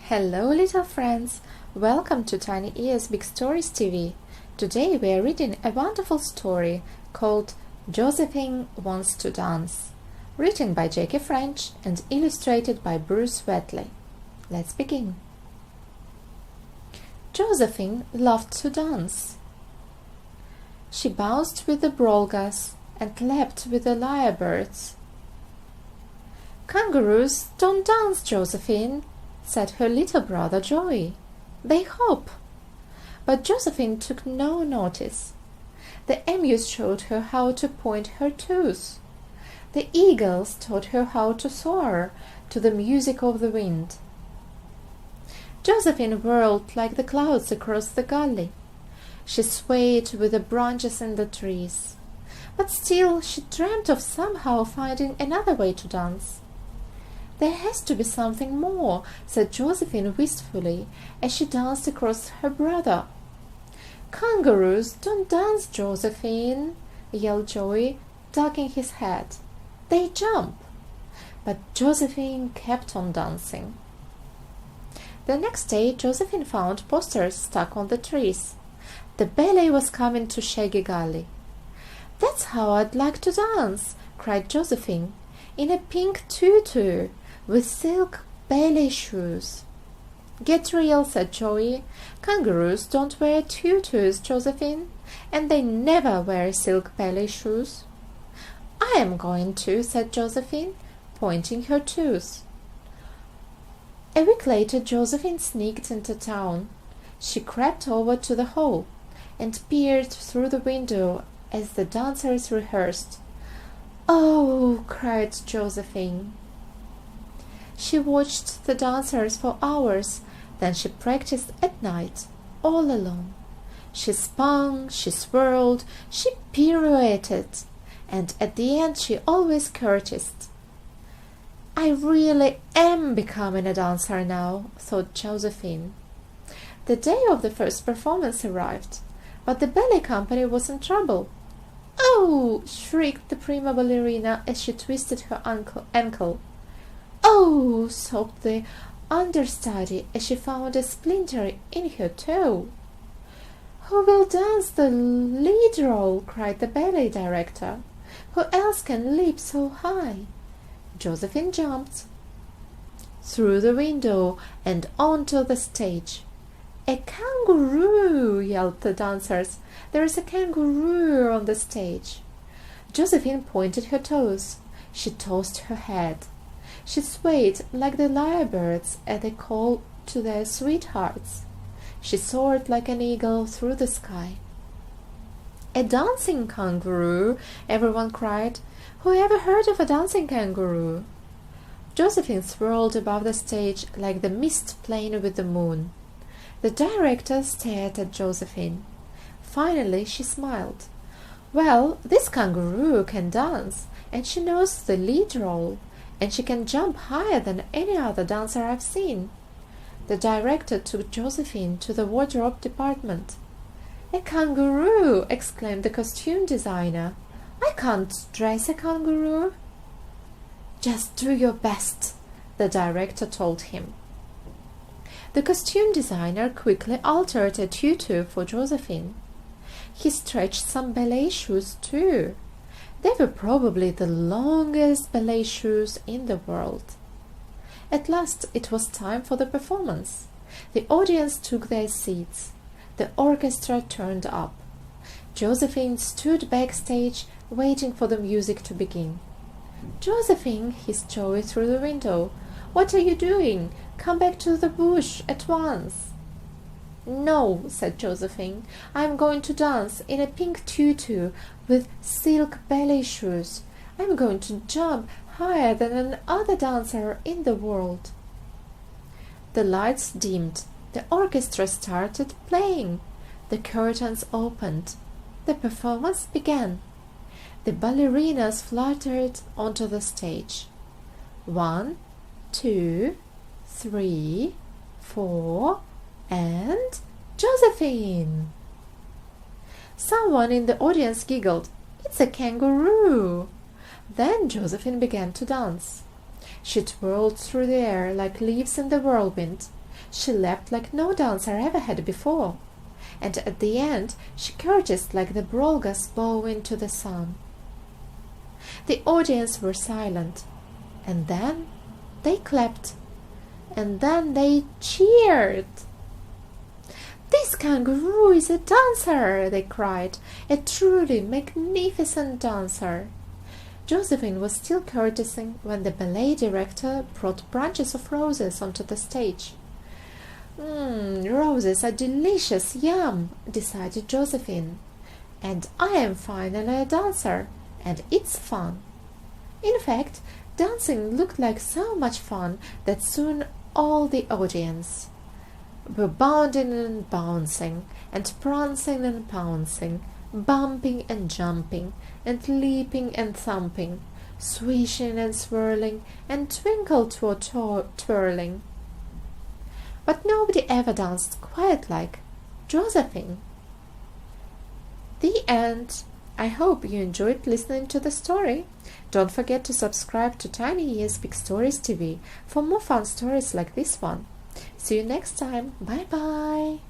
Hello little friends, welcome to Tiny Ears Big Stories TV. Today we are reading a wonderful story called Josephine Wants to Dance, written by Jackie French and illustrated by Bruce Wetley. Let's begin. Josephine loved to dance. She bounced with the brolgas and leapt with the lyrebirds. "Kangaroos don't dance, Josephine," said her little brother Joey. "They hop." But Josephine took no notice. The emus showed her how to point her toes. The eagles taught her how to soar to the music of the wind. Josephine whirled like the clouds across the gully. She swayed with the branches in the trees. But still she dreamt of somehow finding another way to dance. "There has to be something more," said Josephine wistfully as she danced across her brother. "Kangaroos don't dance, Josephine," yelled Joey, ducking his head. "They jump." But Josephine kept on dancing. The next day Josephine found posters stuck on the trees. The ballet was coming to Shaggy Gully. "That's how I'd like to dance," cried Josephine, "in a pink tutu with silk ballet shoes." "Get real," said Joey. "Kangaroos don't wear tutus, Josephine, and they never wear silk ballet shoes." "I am going to," said Josephine, pointing her toes. A week later Josephine sneaked into town. She crept over to the hall and peered through the window as the dancers rehearsed. "Oh!" cried Josephine. She watched the dancers for hours, then she practiced at night, all alone. She spun, she swirled, she pirouetted, and at the end she always courtesied. "I really am becoming a dancer now," thought Josephine. The day of the first performance arrived, but the ballet company was in trouble. "Oh!" shrieked the prima ballerina as she twisted her ankle. "Oh!" sobbed the understudy as she found a splinter in her toe. "Who will dance the lead role?" cried the ballet director. "Who else can leap so high?" Josephine jumped through the window and onto the stage. "A kangaroo!" yelled the dancers. "There is a kangaroo on the stage." Josephine pointed her toes. She tossed her head. She swayed like the lyrebirds at the call to their sweethearts. She soared like an eagle through the sky. "A dancing kangaroo!" everyone cried. "Who ever heard of a dancing kangaroo?" Josephine swirled above the stage like the mist playing with the moon. The director stared at Josephine. Finally she smiled. "Well, this kangaroo can dance, and she knows the lead role, and she can jump higher than any other dancer I've seen." The director took Josephine to the wardrobe department. "A kangaroo!" exclaimed the costume designer. "I can't dress a kangaroo." "Just do your best," the director told him. The costume designer quickly altered a tutu for Josephine. He stretched some ballet shoes too. They were probably the longest ballet shoes in the world. At last it was time for the performance. The audience took their seats. The orchestra turned up. Josephine stood backstage, waiting for the music to begin. "Josephine," hissed Joey through the window, "what are you doing? Come back to the bush at once." "No," said Josephine, "I'm going to dance in a pink tutu with silk ballet shoes. I'm going to jump higher than any other dancer in the world." The lights dimmed. The orchestra started playing. The curtains opened. The performance began. The ballerinas fluttered onto the stage. 1, 2, 3, 4, and Josephine! Someone in the audience giggled. "It's a kangaroo!" Then Josephine began to dance. She twirled through the air like leaves in the whirlwind. She leapt like no dancer ever had before, and at the end she courtesied like the Brolgas bowing to the sun. The audience were silent, and then they clapped, and then they cheered. "This kangaroo is a dancer!" they cried, "a truly magnificent dancer!" Josephine was still courtesying when the ballet director brought branches of roses onto the stage. Roses are delicious, yum, decided Josephine. And I am finally a dancer, and it's fun. In fact, dancing looked like so much fun that soon all the audience were bounding and bouncing, and prancing and pouncing, bumping and jumping, and leaping and thumping, swishing and swirling, and twirling. But nobody ever danced quite like Josephine. The end. I hope you enjoyed listening to the story. Don't forget to subscribe to Tiny Ears Big Stories TV for more fun stories like this one. See you next time. Bye bye.